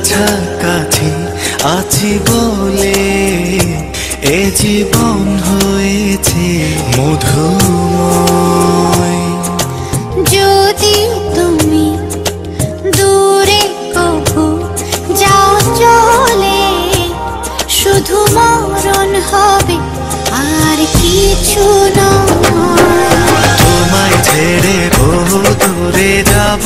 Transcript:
কাছাকাছি আছি বলে এ জীবন হয়েছে মধুময়। যদি তুমি দূরে কবু যাও চলে, শুধু মরণ হবে আর কিছু নয়। তোমায় ছেড়ে বহু দূরে যাব।